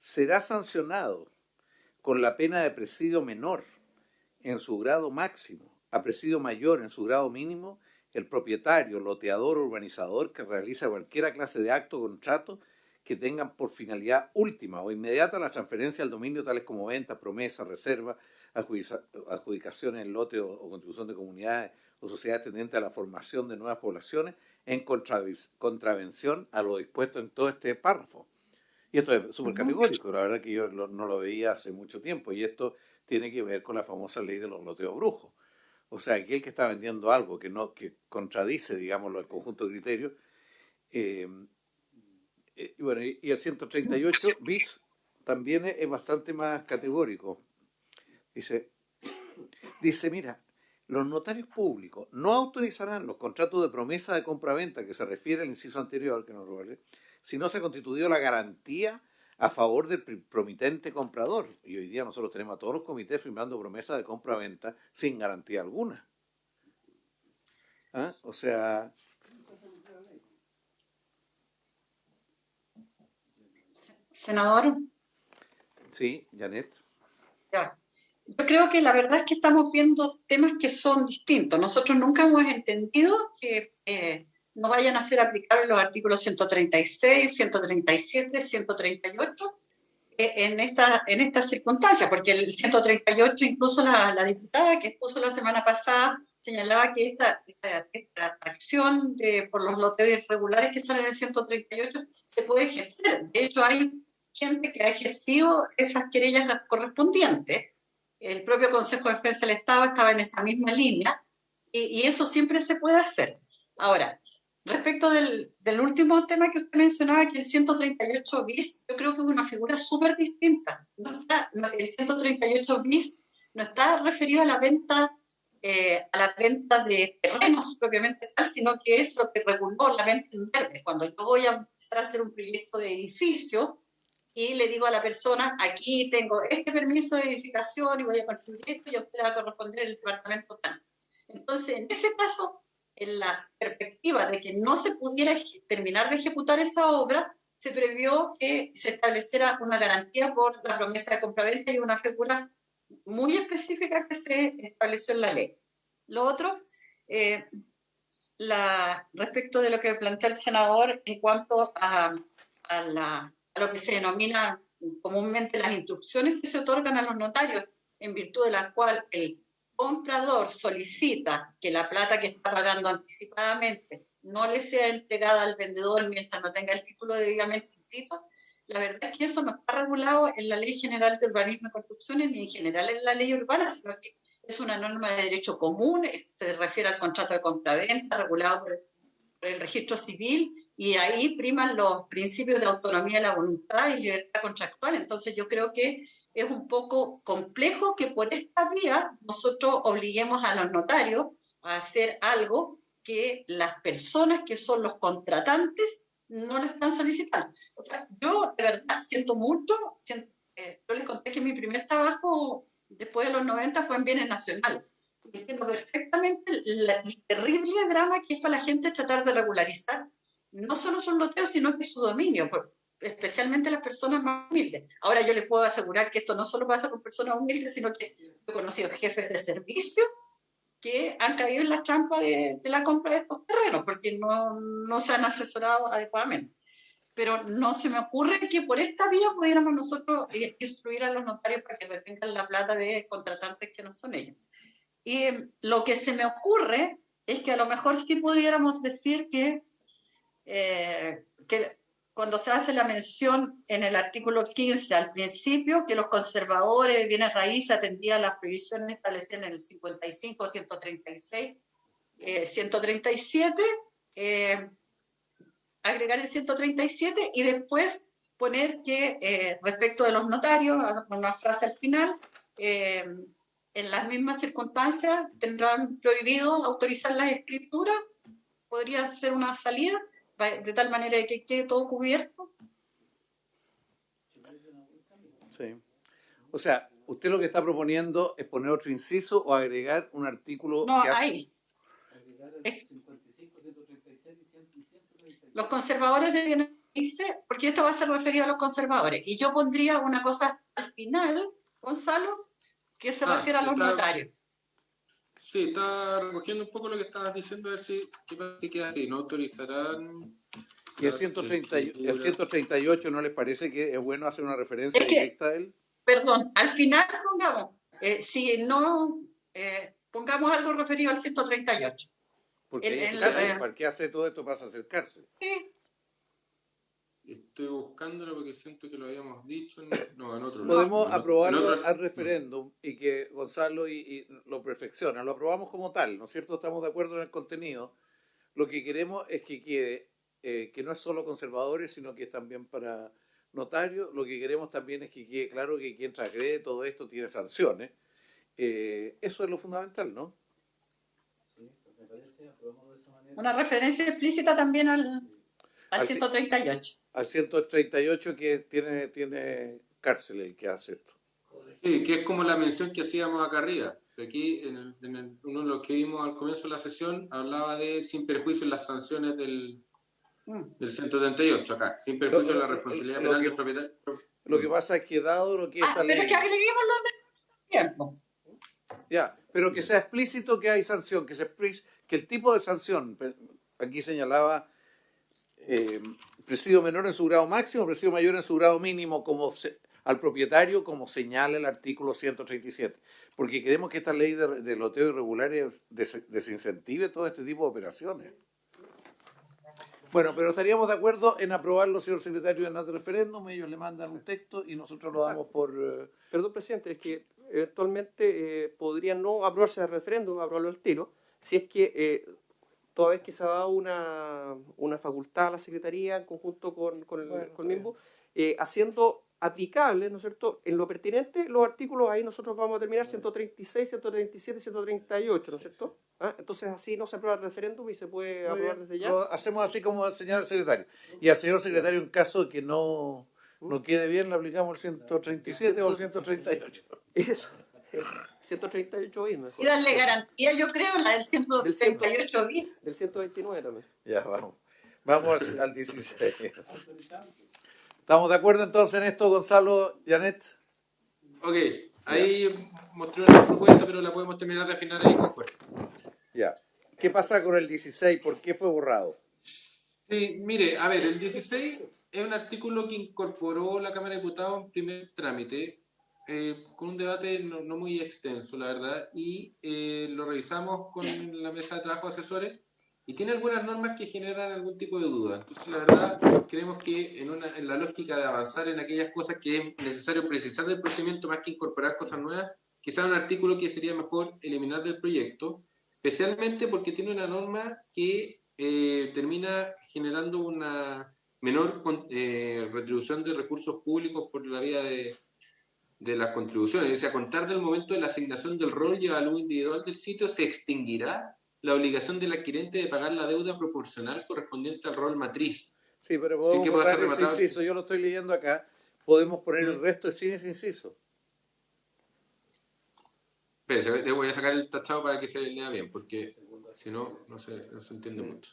será sancionado con la pena de presidio menor en su grado máximo, a presidio mayor en su grado mínimo, el propietario, loteador o urbanizador que realiza cualquier clase de acto o contrato que tengan por finalidad última o inmediata la transferencia al dominio, tales como venta, promesa, reserva, adjudicaciones en lote o contribución de comunidades o sociedades tendientes a la formación de nuevas poblaciones, en contravención a lo dispuesto en todo este párrafo. Y esto es súper categórico, la verdad que yo no lo veía hace mucho tiempo, y esto tiene que ver con la famosa ley de los loteos brujos. O sea, aquel que está vendiendo algo que contradice, digámoslo, el conjunto de criterios. Bueno, y el 138 bis también es bastante más categórico. Dice, mira, los notarios públicos no autorizarán los contratos de promesa de compraventa que se refiere al inciso anterior, que no lo vale, si no se ha constituido la garantía a favor del promitente comprador. Y hoy día nosotros tenemos a todos los comités firmando promesas de compra-venta sin garantía alguna. ¿Ah? O sea... Senador. Sí, Janet. Ya. Yo creo que la verdad es que estamos viendo temas que son distintos. Nosotros nunca hemos entendido que no vayan a ser aplicables los artículos 136, 137, 138 en estas circunstancias, porque el 138, incluso la diputada que expuso la semana pasada, señalaba que esta acción por los loteos irregulares que salen en el 138 se puede ejercer. De hecho, hay gente que ha ejercido esas querellas correspondientes. El propio Consejo de Defensa del Estado estaba en esa misma línea y eso siempre se puede hacer. Ahora, respecto del último tema que usted mencionaba, que el 138 bis, yo creo que es una figura súper distinta. El 138 bis no está referido a la venta de terrenos propiamente tal, sino que es lo que reguló la venta en verde. Cuando yo voy a empezar a hacer un proyecto de edificio y le digo a la persona, aquí tengo este permiso de edificación y voy a construir esto y a usted le va a corresponder el departamento tanto. Entonces, en ese caso, en la perspectiva de que no se pudiera terminar de ejecutar esa obra, se previó que se estableciera una garantía por la promesa de compraventa y una figura muy específica que se estableció en la ley. Lo otro, respecto de lo que plantea el senador en cuanto a lo que se denomina comúnmente las instrucciones que se otorgan a los notarios, en virtud de las cuales el comprador solicita que la plata que está pagando anticipadamente no le sea entregada al vendedor mientras no tenga el título debidamente inscrito. La verdad es que eso no está regulado en la Ley General de Urbanismo y Construcciones ni en general en la ley urbana, sino que es una norma de derecho común, se refiere al contrato de compraventa regulado por el registro civil, y ahí priman los principios de autonomía de la voluntad y libertad contractual. Entonces yo creo que es un poco complejo que por esta vía nosotros obliguemos a los notarios a hacer algo que las personas que son los contratantes no lo están solicitando. O sea, yo de verdad siento mucho, yo les conté que mi primer trabajo después de los 90 fue en bienes nacionales. Entiendo perfectamente el terrible drama que es para la gente tratar de regularizar no solo son loteos, sino que su dominio, especialmente las personas más humildes. Ahora yo les puedo asegurar que esto no solo pasa con personas humildes, sino que he conocido jefes de servicio que han caído en la trampa de la compra de estos terrenos, porque no se han asesorado adecuadamente. Pero no se me ocurre que por esta vía pudiéramos nosotros instruir a los notarios para que retengan la plata de contratantes que no son ellos. Y lo que se me ocurre es que a lo mejor sí pudiéramos decir que cuando se hace la mención en el artículo 15 al principio, que los conservadores de bienes raíces atendían las prohibiciones establecidas en el 55, 136, 137, agregar el 137 y después poner que respecto de los notarios, una frase al final, en las mismas circunstancias tendrán prohibido autorizar las escrituras, podría ser una salida, de tal manera que quede todo cubierto. Sí. O sea, usted lo que está proponiendo es poner otro inciso o agregar un artículo. No, que hace... ahí. Los conservadores de bienes raíces, porque esto va a ser referido a los conservadores. Y yo pondría una cosa al final, Gonzalo, que se refiere a los notarios. Sí, está recogiendo un poco lo que estabas diciendo, a ver si queda así, no autorizarán. ¿Y el 138 no les parece que es bueno hacer una referencia directa a él? Perdón, al final pongamos, si no, pongamos algo referido al 138. Porque ¿para qué hace todo esto? Pasa a ser cárcel. Sí. Estoy buscándolo porque siento que lo habíamos dicho. No, en otro. Podemos aprobarlo al referéndum y que Gonzalo y lo perfecciona. Lo aprobamos como tal, ¿no es cierto? Estamos de acuerdo en el contenido. Lo que queremos es que quede, que no es solo conservadores, sino que es también para notarios. Lo que queremos también es que quede claro que quien transgrede todo esto tiene sanciones. Eso es lo fundamental, ¿no? Sí, me parece, aprobamos de esa manera. Una referencia explícita también al... Al 138. Al 138 que tiene cárcel el que hace esto. Sí, que es como la mención que hacíamos acá arriba. Aquí, uno de los que vimos al comienzo de la sesión, hablaba de sin perjuicio en las sanciones del 138 acá, sin perjuicio de la responsabilidad penal del propietario. Lo que pasa es que dado lo que esta ley... Pero es que agreguemos los tiempos. Ya, pero que sea explícito que hay sanción, que el tipo de sanción, aquí señalaba presidio menor en su grado máximo, presidio mayor en su grado mínimo, al propietario, como señala el artículo 137. Porque queremos que esta ley de loteo irregular desincentive todo este tipo de operaciones. Bueno, pero estaríamos de acuerdo en aprobarlo, señor secretario, en el referéndum. Ellos le mandan un texto y nosotros lo damos por... Perdón, presidente, es que eventualmente podría no aprobarse el referéndum, aprobarlo al tiro, si es que toda vez que se ha dado una facultad a la Secretaría en conjunto con el MIMBU, haciendo aplicables, ¿no es cierto?, en lo pertinente, los artículos, ahí nosotros vamos a terminar 136, 137, 138, ¿no es cierto? Entonces así no se aprueba el referéndum y se puede aprobar desde ya. Lo hacemos así como señala el secretario. Y al señor secretario, en caso de que no quede bien, le aplicamos el 137 o el 138. Eso. 138 bis mejor. Y darle garantía, yo creo, la del 138 bis. Del 129 también. Ya, vamos al 16. ¿Estamos de acuerdo entonces en esto, Gonzalo, Janet? Ok, ahí mostré una propuesta, pero la podemos terminar de afinar ahí con cuerpo. Ya. ¿Qué pasa con el 16? ¿Por qué fue borrado? Sí, mire, a ver, el 16 es un artículo que incorporó la Cámara de Diputados en primer trámite, con un debate no muy extenso, la verdad, y lo revisamos con la mesa de trabajo de asesores, y tiene algunas normas que generan algún tipo de duda. Entonces, la verdad, creemos que en la lógica de avanzar en aquellas cosas que es necesario precisar del procedimiento más que incorporar cosas nuevas, quizás un artículo que sería mejor eliminar del proyecto, especialmente porque tiene una norma que termina generando una menor retribución de recursos públicos por la vía de las contribuciones. Es decir, a contar del momento de la asignación del rol y avalúo individual del sitio, se extinguirá la obligación del adquirente de pagar la deuda proporcional correspondiente al rol matriz. Sí, pero podemos borrar ese inciso. Yo lo estoy leyendo acá. Podemos poner el resto sin ese inciso. Espera, le voy a sacar el tachado para que se lea bien, porque si no, no se entiende mucho.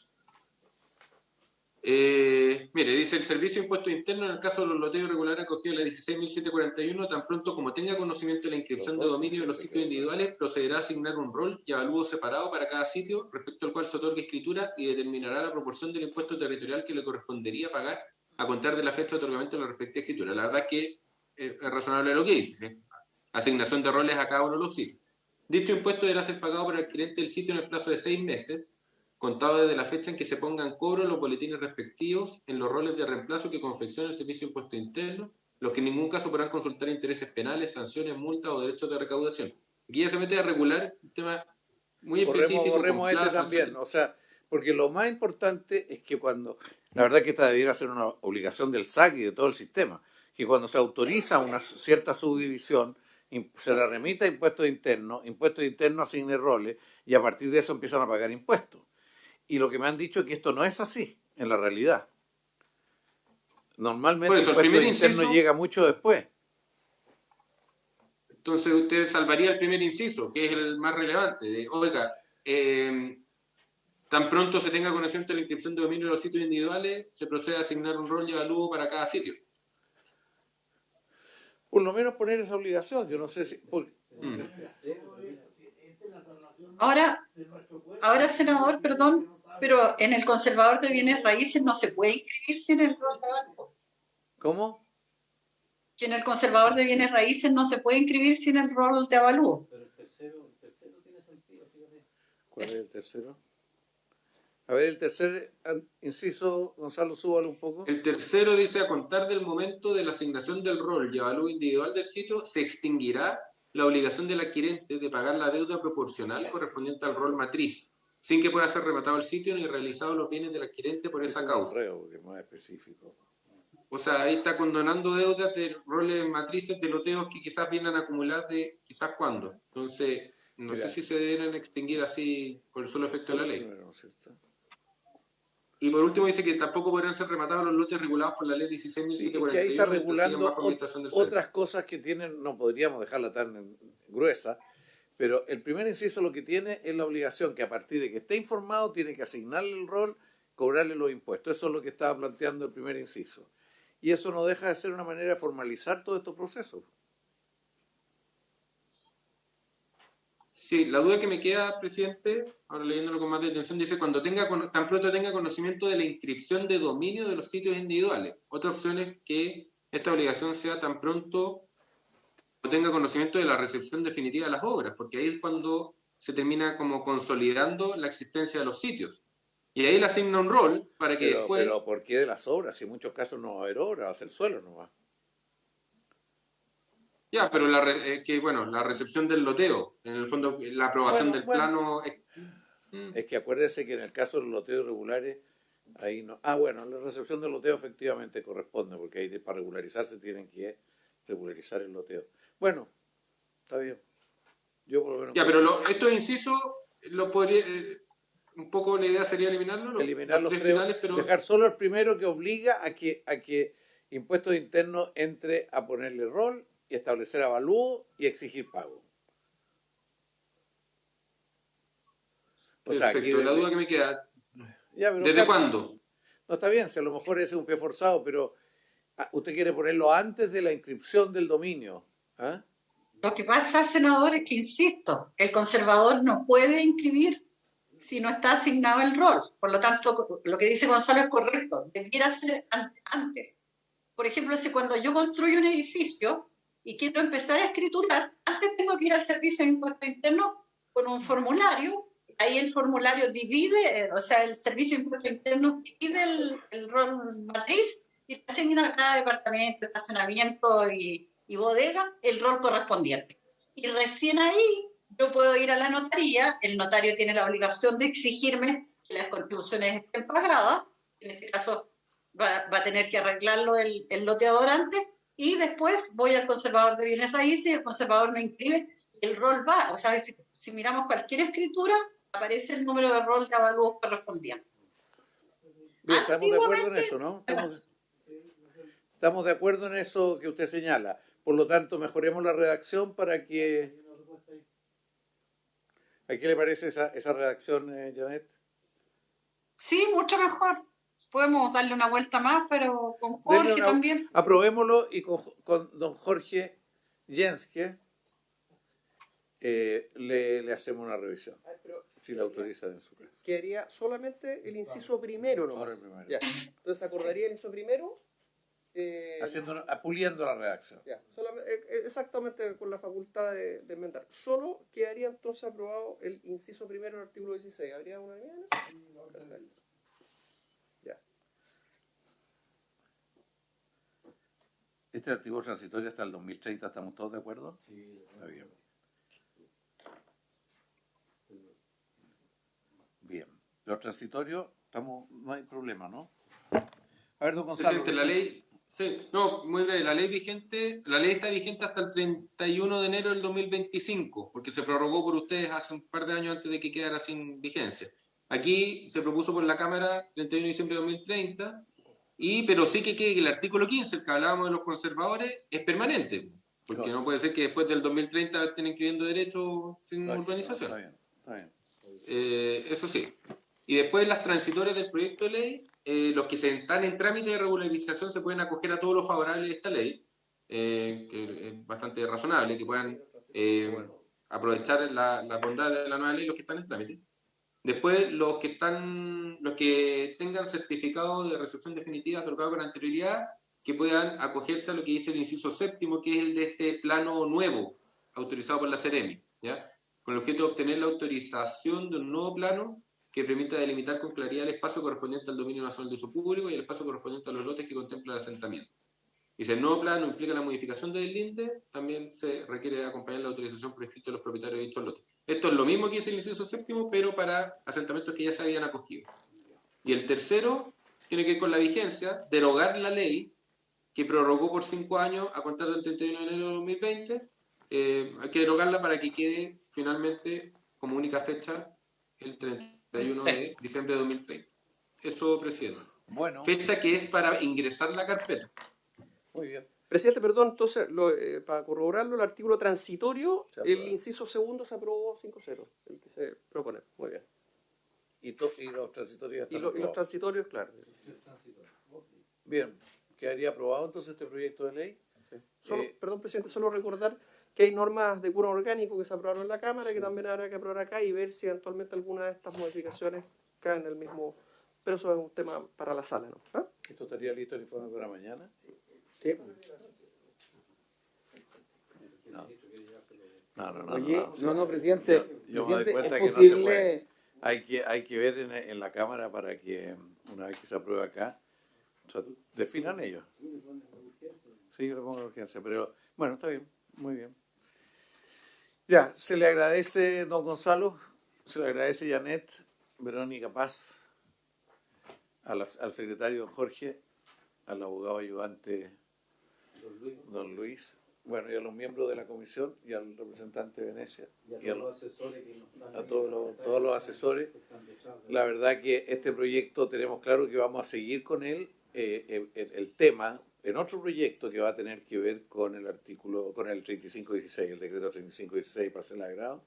Mire, dice el Servicio de Impuestos Internos, en el caso de los loteos irregulares acogidos a la 16.741, tan pronto como tenga conocimiento de la inscripción de dominio de los sitios individuales, procederá a asignar un rol y avalúo separado para cada sitio, respecto al cual se otorgue escritura, y determinará la proporción del impuesto territorial que le correspondería pagar a contar de la fecha de otorgamiento de la respectiva escritura. La verdad es que es razonable lo que dice, asignación de roles a cada uno de los sitios. Dicho impuesto deberá ser pagado por el adquirente del sitio en el plazo de 6 meses, contado desde la fecha en que se pongan en cobro los boletines respectivos en los roles de reemplazo que confecciona el Servicio de Impuestos Internos, los que en ningún caso podrán consultar intereses penales, sanciones, multas o derechos de recaudación. Aquí ya se mete a regular un tema muy específico. Borremos este también, o sea, porque lo más importante es que cuando, la verdad que esta debiera ser una obligación del SAC y de todo el sistema, que cuando se autoriza una cierta subdivisión, se le remita a impuestos internos asigne roles y a partir de eso empiezan a pagar impuestos. Y lo que me han dicho es que esto no es así, en la realidad. Normalmente el impuesto interno llega mucho después. Entonces usted salvaría el primer inciso, que es el más relevante. Oiga, tan pronto se tenga conocimiento de la inscripción de dominio de los sitios individuales, se procede a asignar un rol y avalúo para cada sitio. Por lo menos poner esa obligación, yo no sé si... Ahora, senador, perdón, pero en el conservador de bienes raíces no se puede inscribir sin el rol de avalúo. ¿Cómo? Que en el conservador de bienes raíces no se puede inscribir sin el rol de avalúo. Pero el tercero tiene sentido, fíjate. ¿Cuál es el tercero? A ver, el tercer inciso, Gonzalo, súbalo un poco. El tercero dice, a contar del momento de la asignación del rol y avalúo individual del sitio, se extinguirá la obligación del adquirente de pagar la deuda proporcional correspondiente al rol matriz, sin que pueda ser rematado el sitio ni realizado los bienes del adquirente por esa causa. Porque es más específico. O sea, ahí está condonando deudas de roles matrices de loteos que quizás vienen a acumular de quizás cuándo. Entonces, sé si se deben extinguir así por el solo efecto de la ley. Y por último dice que tampoco podrán ser rematados los lotes regulados por la ley 16.741. Que ahí está regulando bajo administración del SER. otras cosas que tienen, no podríamos dejarla tan gruesa, pero el primer inciso lo que tiene es la obligación que a partir de que esté informado tiene que asignarle el rol, cobrarle los impuestos. Eso es lo que estaba planteando el primer inciso. Y eso no deja de ser una manera de formalizar todo estos procesos. Sí, la duda que me queda, presidente, ahora leyéndolo con más detención, dice tan pronto tenga conocimiento de la inscripción de dominio de los sitios individuales. Otra opción es que esta obligación sea tan pronto no tenga conocimiento de la recepción definitiva de las obras, porque ahí es cuando se termina como consolidando la existencia de los sitios. Y ahí le asigna un rol para que después... Pero ¿por qué de las obras? Si en muchos casos no va a haber obras, va a ser suelo nomás. Ya, pero la recepción del loteo, en el fondo la aprobación del plano... Es que acuérdese que en el caso de los loteos irregulares, ahí no... la recepción del loteo efectivamente corresponde, porque ahí para regularizarse tienen que regularizar el loteo. Bueno, está bien. Yo por lo menos... Ya, pero estos incisos, lo podría... un poco la idea sería eliminarlo. Eliminar los tres finales, pero... dejar solo el primero que obliga a que Impuestos Internos entre a ponerle rol y establecer avalúo y exigir pago. O sea, aquí la duda que me queda, ¿desde cuándo? No, está bien, si a lo mejor ese es un pie forzado, pero usted quiere ponerlo antes de la inscripción del dominio. ¿Ah? Lo que pasa, senador, es que, insisto, el conservador no puede inscribir si no está asignado el rol. Por lo tanto, lo que dice Gonzalo es correcto, debiera ser antes. Por ejemplo, si cuando yo construyo un edificio y quiero empezar a escriturar, antes tengo que ir al Servicio de Impuestos Internos con un formulario. Ahí el formulario divide, o sea, el Servicio de Impuestos Internos divide el rol matriz y asigna a cada departamento, estacionamiento y bodega el rol correspondiente. Y recién ahí yo puedo ir a la notaría, el notario tiene la obligación de exigirme que las contribuciones estén pagadas, en este caso va a tener que arreglarlo el loteador antes, y después voy al conservador de bienes raíces y el conservador me inscribe y el rol va. O sea, si miramos cualquier escritura, aparece el número de rol de avalúos correspondiente. Bien, estamos de acuerdo en eso, ¿no? Estamos de acuerdo en eso que usted señala. Por lo tanto, mejoremos la redacción para que... ¿A qué le parece esa redacción, Janet? Sí, mucho mejor. Podemos darle una vuelta más, pero con Jorge también. Aprobémoslo y con don Jorge Jenske le hacemos una revisión. Si la autorizan en su caso. Quedaría solamente el inciso primero, ¿no? Ya. Entonces, ¿acordaría el inciso primero? Puliendo la redacción. Ya, exactamente con la facultad de enmendar. Solo quedaría entonces aprobado el inciso primero del artículo 16. ¿Habría una unanimidad en eso? Ya. Este artículo transitorio hasta el 2030, ¿estamos todos de acuerdo? Sí. Está bien. Bien. Los transitorios, no hay problema, ¿no? A ver, don Gonzalo. Presidente, la ley... Sí, no, muy breve. La ley está vigente hasta el 31 de enero del 2025, porque se prorrogó por ustedes hace un par de años antes de que quedara sin vigencia. Aquí se propuso por la Cámara 31 de diciembre de 2030, pero sí que quede que el artículo 15, el que hablábamos de los conservadores, es permanente, porque no puede ser que después del 2030 estén inscribiendo derechos sin urbanización. Está bien. Eso sí. Y después las transitorias del proyecto de ley, los que están en trámite de regularización se pueden acoger a todo lo favorable de esta ley, que es bastante razonable, que puedan aprovechar la bondad de la nueva ley los que están en trámite. Después, los que tengan certificado de recepción definitiva otorgado con anterioridad, que puedan acogerse a lo que dice el inciso séptimo, que es el de este plano nuevo, autorizado por la Seremi, ¿ya? Con el objeto de obtener la autorización de un nuevo plano que permita delimitar con claridad el espacio correspondiente al dominio nacional de uso público y el espacio correspondiente a los lotes que contempla el asentamiento. Y si el nuevo plano implica la modificación del linde, también se requiere acompañar la autorización por escrito de los propietarios de dichos lotes. Esto es lo mismo que dice el inciso séptimo, pero para asentamientos que ya se habían acogido. Y el tercero tiene que ver con la vigencia, derogar la ley que prorrogó por 5 años a contar del 31 de enero de 2020. Hay que derogarla para que quede finalmente como única fecha el 31 de diciembre de 2030. Eso, presidente. Bueno, Fecha que es para ingresar la carpeta. muy bien. Presidente, perdón, entonces, para corroborarlo, el artículo transitorio, Se aprueba. el inciso segundo se aprobó 5-0, el que se propone. Muy bien. Y los transitorios Y están los aprobados. transitorios, claro. Bien, ¿quedaría aprobado entonces este proyecto de ley? Perdón, presidente, solo recordar que hay normas de quórum orgánico que se aprobaron en la Cámara, que también habrá que aprobar acá y ver si eventualmente alguna de estas modificaciones cae en el mismo. Pero eso es un tema para la sala, ¿no? ¿Ah? ¿Esto estaría listo el informe para mañana? Sí. No. Oye, no, presidente. Yo me doy presidente, cuenta es que no se posible. puede. Hay que ver en la Cámara para que, una vez que se apruebe acá, o sea, definan ellos. Sí, yo le pongo urgencia, pero bueno, está bien, muy bien. Ya, se le agradece, don Gonzalo, se le agradece Janet, Verónica Paz, al secretario don Jorge, al abogado ayudante don Luis, bueno, y a los miembros de la comisión y al representante de Venecia y a todos los asesores. La verdad que este proyecto tenemos claro que vamos a seguir con él, el tema en otro proyecto que va a tener que ver con el artículo, con el 3516, el decreto 3516 parcela de grado,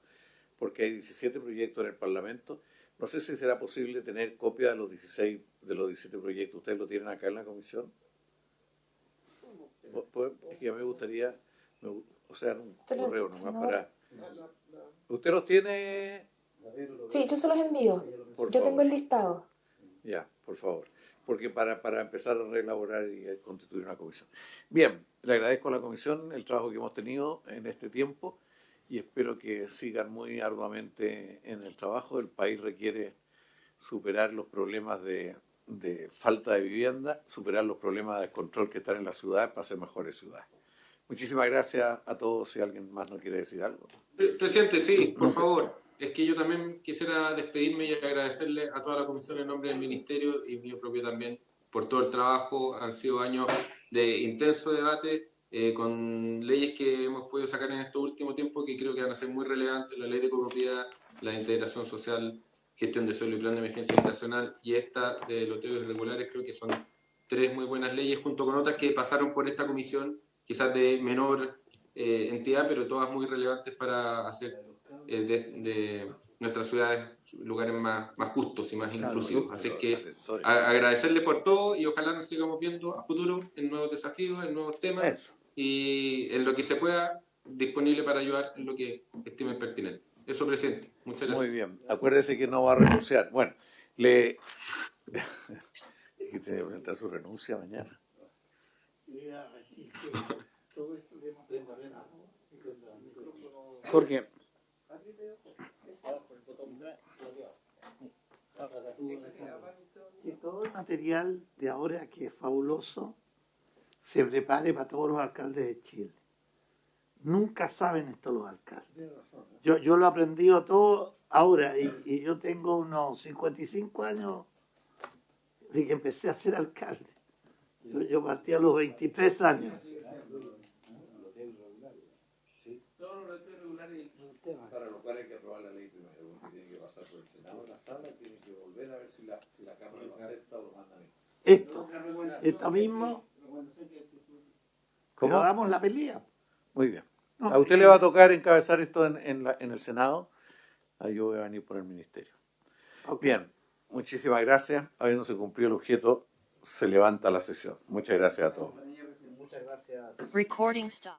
porque hay 17 proyectos en el Parlamento. No sé si será posible tener copia de los 17 proyectos. ¿Ustedes lo tienen acá en la comisión? Pues, es que a mí me gustaría, o sea, un correo nomás para... ¿Usted los tiene? Sí, yo se los envío. Por Yo favor. tengo el listado. Ya, por favor. Porque para empezar a reelaborar y a constituir una comisión. Bien, le agradezco a la comisión el trabajo que hemos tenido en este tiempo y espero que sigan muy arduamente en el trabajo. El país requiere superar los problemas de falta de vivienda, superar los problemas de descontrol que están en la ciudad para ser mejores ciudades. Muchísimas gracias a todos. Si alguien más no quiere decir algo. Presidente, sí, por favor. Es que yo también quisiera despedirme y agradecerle a toda la comisión en nombre del Ministerio y mío propio también por todo el trabajo. Han sido años de intenso debate con leyes que hemos podido sacar en estos últimos tiempos que creo que van a ser muy relevantes: la ley de copropiedad, la de integración social, gestión de suelo y plan de emergencia habitacional, y esta de loteos irregulares. Creo que son 3 muy buenas leyes, junto con otras que pasaron por esta comisión, quizás de menor entidad, pero todas muy relevantes para hacer de nuestras ciudades lugares más justos y más inclusivos. Así que agradecerle por todo y ojalá nos sigamos viendo a futuro en nuevos desafíos, en nuevos temas. Eso. Y en lo que se pueda, disponible para ayudar en lo que estimen pertinente. Eso, presidente. Muchas gracias. Muy bien. Acuérdese que no va a renunciar. Bueno, es que tiene que presentar su renuncia mañana. Jorge. Que todo el material de ahora, que es fabuloso, se prepare para todos los alcaldes de Chile. Nunca saben esto los alcaldes. Yo lo he aprendido todo ahora y yo tengo unos 55 años de que empecé a ser alcalde. Yo partí a los 23 años. Para lo cual hay que aprobar la ley primero, porque tiene que pasar por el Senado, la sala, tiene que volver a ver si la Cámara lo acepta o lo manda bien. Esto mismo, pero hagamos la pelea. Muy bien. No, A usted le va a tocar encabezar esto en el Senado. Ahí yo voy a venir por el Ministerio. Okay. Bien, muchísimas gracias. Habiéndose cumplido el objeto, se levanta la sesión. Muchas gracias a todos. Muchas gracias. Recording stop.